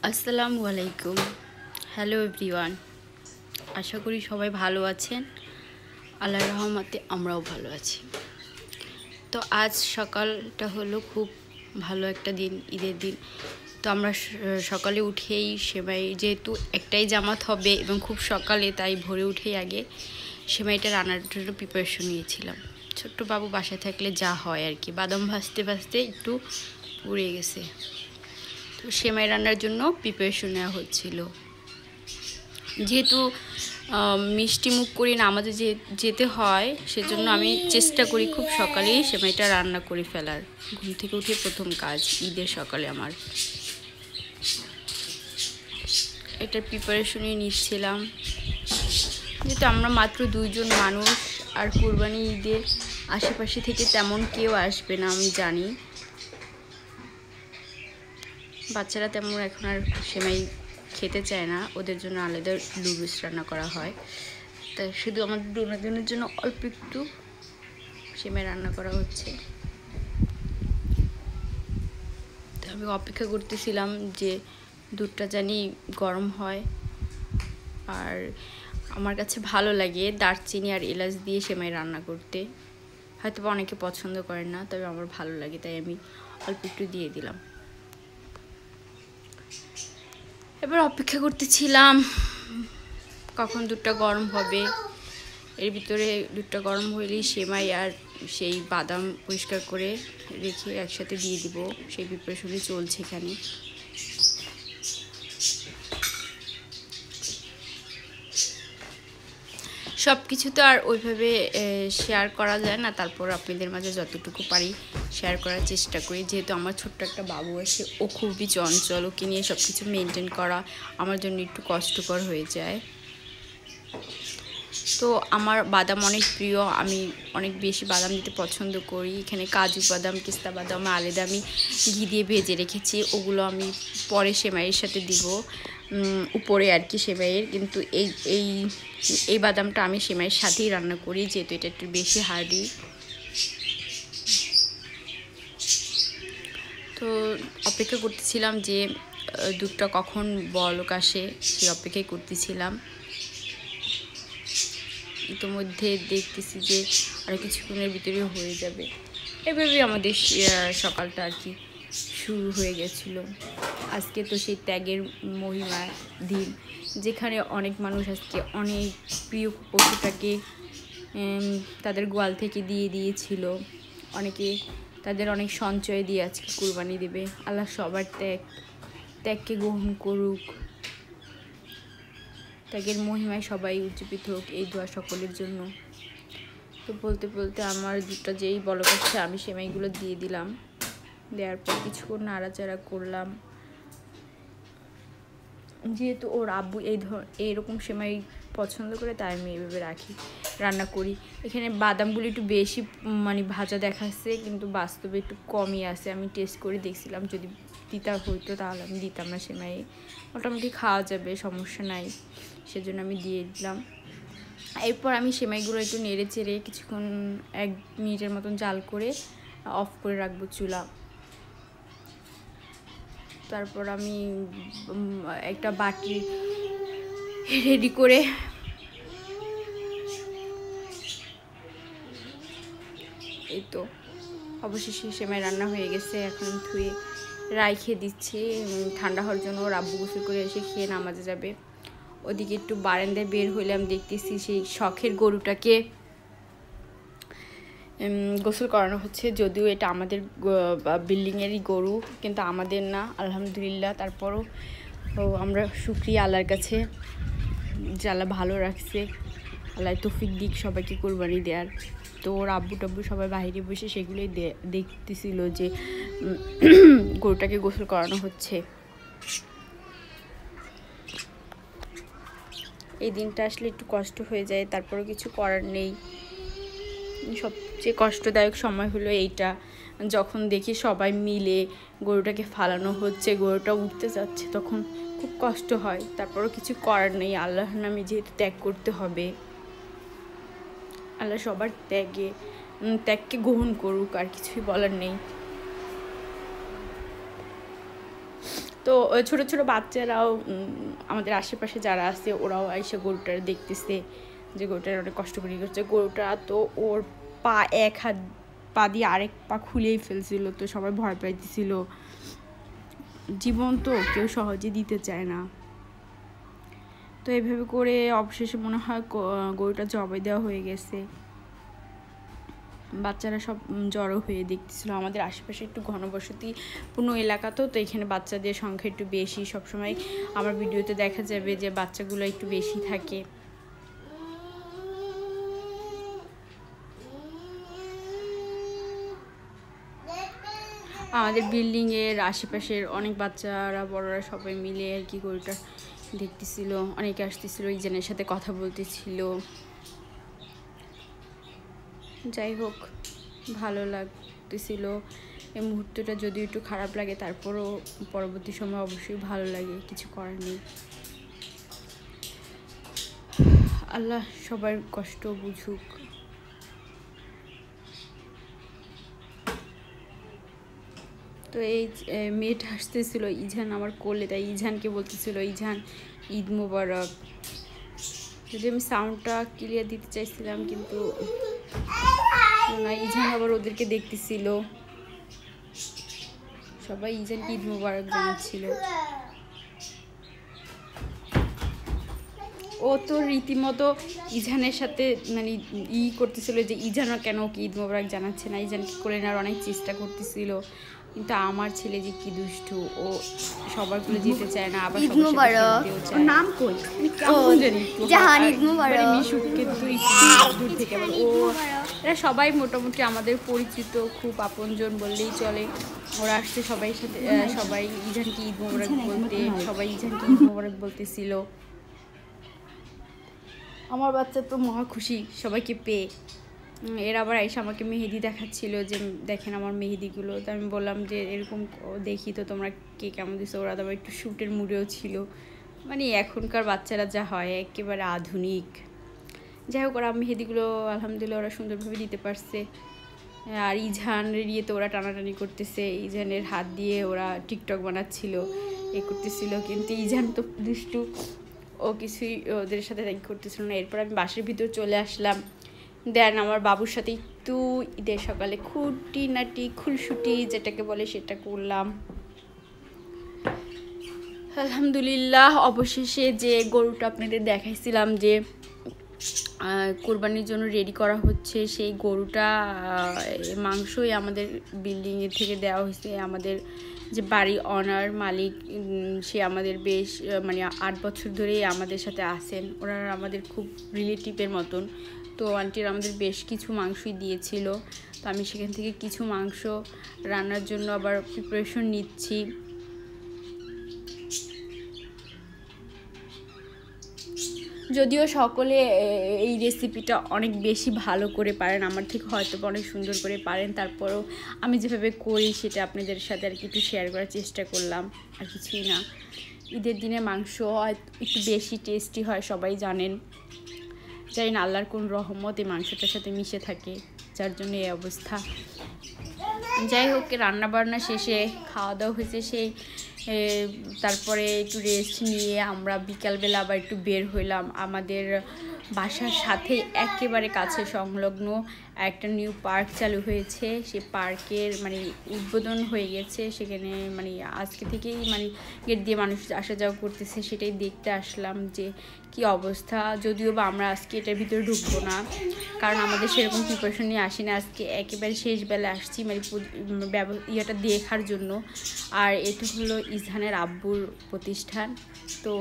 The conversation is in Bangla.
আসসালামু আলাইকুম। হ্যালো এভরিওয়ান, আশা করি সবাই ভালো আছেন। আল্লাহর রহমতে আমরাও ভালো আছি। তো আজ সকালটা হলো খুব ভালো একটা দিন, ঈদের দিন। তো আমরা সকালে উঠেই সেমাই, যেহেতু একটাই জামাত হবে এবং খুব সকালে, তাই ভোরে উঠেই আগে সেমাইটা রান্নার জন্য প্রিপারেশন নিয়েছিলাম। ছোট্ট বাবু বাসায় থাকলে যা হয় আর কি, বাদাম ভাজতে ভাজতে একটু পুড়ে গেছে। তো সেমাই রান্নার জন্য প্রিপারেশন নেওয়া হচ্ছিল। যেহেতু মিষ্টি মুখ করি না, আমাদের যেতে হয়, সেজন্য আমি চেষ্টা করি খুব সকালেই সেমাইটা রান্না করে ফেলার। ঘুম থেকে উঠে প্রথম কাজ ঈদের সকালে আমার এটার প্রিপারেশনই নিচ্ছিলাম। যেহেতু আমরা মাত্র 2 জন মানুষ, আর কুরবানি ঈদের আশেপাশে থেকে তেমন কেউ আসবে না আমি জানি। বাচ্চারা তেমন এখন আর সেমাই খেতে চায় না, ওদের জন্য আলাদা লুডুস রান্না করা হয়। তাই শুধু আমাদের দুজনের জন্য অল্প একটু সেমাই রান্না করা হচ্ছে। তো আমি অপেক্ষা করতেছিলাম যে দুধটা জানি গরম হয়। আর আমার কাছে ভালো লাগে দারচিনি আর এলাচ দিয়ে সেমাই রান্না করতে। হয়তো অনেকে পছন্দ করেন না, তবে আমার ভালো লাগে, তাই আমি অল্প একটু দিয়ে দিলাম। এবার অপেক্ষা করতেছিলাম কখন দুধটা গরম হবে। এর ভিতরে দুধটা গরম হলেই সেমাই আর সেই বাদাম পরিষ্কার করে রেখে একসাথে দিয়ে দিব। সেই প্রিপারেশনই চলছে এখানে। সব কিছু তো আর ওইভাবে শেয়ার করা যায় না, তারপর আপনাদের মাঝে যতটুকু পারি শেয়ার করার চেষ্টা করি। যেহেতু আমার ছোট্ট একটা বাবু আছে, ও খুবই চঞ্চল, ওকে নিয়ে সব কিছু মেনটেন করা আমার জন্য একটু কষ্টকর হয়ে যায়। তো আমার বাদাম অনেক প্রিয়, আমি অনেক বেশি বাদাম দিতে পছন্দ করি। এখানে কাজু বাদাম, পিস্তা বাদাম আলাদা আমি ঘি দিয়ে ভেজে রেখেছি, ওগুলো আমি পরে সেমাইয়ের সাথে দিব উপরে আর কি সেমাইয়ের। কিন্তু এই বাদামটা আমি সেমাইয়ের সাথেই রান্না করি, যেহেতু এটা একটু বেশি হার্ডি। তো অপেক্ষা করতেছিলাম যে দুধটা কখন বলক আসে, সেই অপেক্ষাই করতেছিলাম। ইতিমধ্যে দেখতেছি যে আরও কিছুক্ষণের ভিতরে হয়ে যাবে। এভাবেই আমাদের সকালটা আর কি শুরু হয়ে গেছিলো। আজকে তো সেই ত্যাগের মহিমা দিন, যেখানে অনেক মানুষ আজকে অনেক প্রিয় পশুটাকে তাদের গোয়াল থেকে দিয়ে দিয়েছিল। অনেকে তাদের অনেক সঞ্চয় দিয়ে আজকে কুরবানি দেবে। আল্লাহ সবার ত্যাগকে গ্রহণ করুক, ত্যাগের মহিমায় সবাই উজ্জীবিত হোক, এই দোয়া সকলের জন্য। তো বলতে বলতে আমার দুধটা যেই বলক আসছে, আমি সেমাইগুলো দিয়ে দিলাম। দেওয়ার পর কিছুক্ষণ নাড়াচাড়া করলাম। যেহেতু ওর আব্বু এইরকম সেমাই পছন্দ করে, তাই আমি এইভাবে রান্না করি। এখানে বাদামগুলো একটু বেশি ভাজা দেখাচ্ছে, কিন্তু বাস্তবে একটু কমই আছে। আমি টেস্ট করে দেখছিলাম, যদি তিতা হইতো তাহলে আমি দিতাম না সেমাই। মোটামুটি খাওয়া যাবে, সমস্যা নাই, সেজন্য আমি দিয়ে দিলাম। এরপর আমি সেমাইগুলো একটু নেড়ে চেড়ে কিছুক্ষণ 1 মিনিটের মতন জাল করে অফ করে রাখবো চুলা। তারপর আমি একটা বাটি রেডি করে এই তো অবশেষে সেমাই রান্না হয়ে গেছে। এখন ধুয়ে রাইখে দিচ্ছি ঠান্ডা হওয়ার জন্য। ওর আব্বু গোসল করে এসে খেয়ে নামাজে যাবে। ওদিকে একটু বারান্দায় বের হইলাম, দেখতেছি সেই শখের গরুটাকে গোসল করানো হচ্ছে। যদিও এটা আমাদের বিল্ডিংয়েরই গরু, কিন্তু আমাদের না, আলহামদুলিল্লাহ। তারপরও আমরা শুকরিয়া আল্লাহর কাছে যে আল্লাহ ভালো রাখছে, আল্লাহ তৌফিক দিক সবাইকে কুরবানি দেওয়ার। তো ওর আব্বু টাব্বু সবাই বাইরে বসে সেগুলোই দেখতেছিল যে গরুটাকে গোসল করানো হচ্ছে। এই দিনটা আসলে একটু কষ্ট হয়ে যায়, তারপরেও কিছু করার নেই। সবচেয়ে কষ্টদায়ক সময় হলো এইটা, যখন দেখি সবাই মিলে গরুটাকে ফালানো হচ্ছে, গরুটা উঠতে যাচ্ছে, তখন খুব কষ্ট হয়। তারপরও কিছু করার নেই, আল্লাহর নামে যেহেতু ত্যাগ করতে হবে। আল্লাহ সবার ত্যাগকে গ্রহণ করুক, আর কিছুই বলার নেই। তো ছোট ছোট বাচ্চারাও আমাদের আশেপাশে যারা আছে ওরাও এসে গরুটার দেখতেছে যে গরুটার অনেক কষ্ট করে করছে। গরুটা তো ওর পা এক হাত পা দিয়ে আরেক পা খুলেই ফেলছিল, তো সবাই ভয় পাইতেছিল। জীবন তো কেউ সহজে দিতে চায় না। তো এইভাবে করে অবশেষে মনে হয় গরুটা জবাই দেওয়া হয়ে গেছে। বাচ্চারা সব জড়ো হয়ে দেখতেছিল। আমাদের আশেপাশে একটু ঘনবসতিপূর্ণ এলাকা, তো এখানে বাচ্চাদের সংখ্যা একটু বেশি। সবসময় আমার ভিডিওতে দেখা যাবে যে বাচ্চাগুলো একটু বেশি থাকে। আমাদের বিল্ডিংয়ের আশেপাশের অনেক বাচ্চারা বড়রা সবাই মিলে আর কি গরুটা দেখতেছিল। অনেকে আসতেছিল, ইজানের সাথে কথা বলতেছিল। যাই হোক, ভালো লাগতেছিল এই মুহূর্তটা, যদিও একটু খারাপ লাগে, তারপরও পরবর্তী সময় অবশ্যই ভালো লাগে, কিছু করার নেই। আল্লাহ সবার কষ্ট বুঝুক। তো এই মেয়েটা আসতেছিল, ইজান আমার কোলে, তাই ইজানকে বলতেছিল ইজান ঈদ মোবারক। যদি আমি সাউন্ডটা ক্লিয়ার দিতে চাইছিলাম, কিন্তু না, ইজান আবার ওদেরকে দেখতেছিল। সবাই ইজানকে ঈদ মোবারক জানাচ্ছিল। ও তো রীতিমতো ইজানের সাথে মানে করতেছিল যে ইজানও কেন ওকে ঈদ মোবারক জানাচ্ছে না, ইজানকে করে নেওয়ার অনেক চেষ্টা করতেছিল। কিন্তু আমার ছেলে যে কি দুষ্টু, ও সবার কুলে যেতে চায় না, আবার নাম কই মিশুকে দূর থেকে আবার ও, এরা সবাই মোটামুটি আমাদের পরিচিত, খুব আপনজন বললেই চলে। ওরা আসছে সবাই সাথে, সবাই ইজানকে ঈদ মোবারক বলতে, সবাই ইজানকে ঈদ মোবারক বলতেছিল। আমার বাচ্চা তো মহা খুশি সবাইকে পেয়ে। এর আবার এসে আমাকে মেহেদি দেখাচ্ছিল যে দেখেন আমার মেহেদিগুলো। তো আমি বললাম যে এরকম দেখি তো তোমরা কে কেমন দিছো। ওরা আবার একটু শ্যুটের মুডেও ছিল। মানে এখনকার বাচ্চারা যা হয় একেবারে আধুনিক। যাই হোক, ওরা মেহেদিগুলো আলহামদুলিল্লাহ ওরা সুন্দরভাবে দিতে পারছে। আর ইজানের তো ওরা টানাটানি করতেছে, ইজানের হাত দিয়ে ওরা টিকটক বানাচ্ছিল, করতেছিল। কিন্তু ইজান তো দুষ্টু, ও কিছুই ওদের সাথে করতেছিল না। এরপর আমি বাসের ভিতর চলে আসলাম। দেন আমার বাবুর সাথে একটু ঈদের সকালে খুঁটিনাটি খুলসুটি যেটাকে বলে সেটা করলাম। আলহামদুলিল্লাহ অবশেষে যে গরুটা আপনাদের দেখাইছিলাম যে কোরবানির জন্য রেডি করা হচ্ছে, সেই গরুটা মাংসই আমাদের বিল্ডিংয়ের থেকে দেওয়া হয়েছে। আমাদের যে বাড়ি অনার মালিক, সে আমাদের বেশ মানে 8 বছর ধরেই আমাদের সাথে আসেন। ওরা আমাদের খুব রিলেটিভের মতন। তো আন্টির আমাদের বেশ কিছু মাংসই দিয়েছিল। তো আমি সেখান থেকে কিছু মাংস রান্নার জন্য আবার প্রিপারেশন নিচ্ছি। যদিও সকলে এই রেসিপিটা অনেক বেশি ভালো করে পারেন, আমার থেকে হয়তো অনেক সুন্দর করে পারেন, তারপরেও আমি যেভাবে করি সেটা আপনাদের সাথে আর কি একটু শেয়ার করার চেষ্টা করলাম, আর কিছুই না। ঈদের দিনে মাংস একটু বেশি টেস্টি হয়, সবাই জানেন। জানি না আল্লাহর কোন রহমত এই মাংসটার সাথে মিশে থাকে, যার জন্য এই অবস্থা। যাই হোক, রান্নাবান্না শেষে খাওয়া দাওয়া হয়েছে সেই, তারপরে একটু রেস্ট নিয়ে আমরা বিকালবেলা আবার একটু বের হইলাম। আমাদের বাসার সাথে একেবারে কাছে সংলগ্ন একটা নিউ পার্ক চালু হয়েছে। সে পার্কের মানে উদ্বোধন হয়ে গেছে, সেখানে মানে আজকে থেকেই মানে গেট দিয়ে মানুষ আসা যাওয়া করতেছে, সেটাই দেখতে আসলাম যে কি অবস্থা। যদিও বা আমরা আজকে এটার ভিতরে ঢুকবো না, কারণ আমাদের সেরকম প্রিপারেশন নিয়ে আসি না। আজকে একেবারে শেষ বেলা আসছি মানে ইয়েটা দেখার জন্য। আর এটা হলো ইজহানের আব্বুর প্রতিষ্ঠান। তো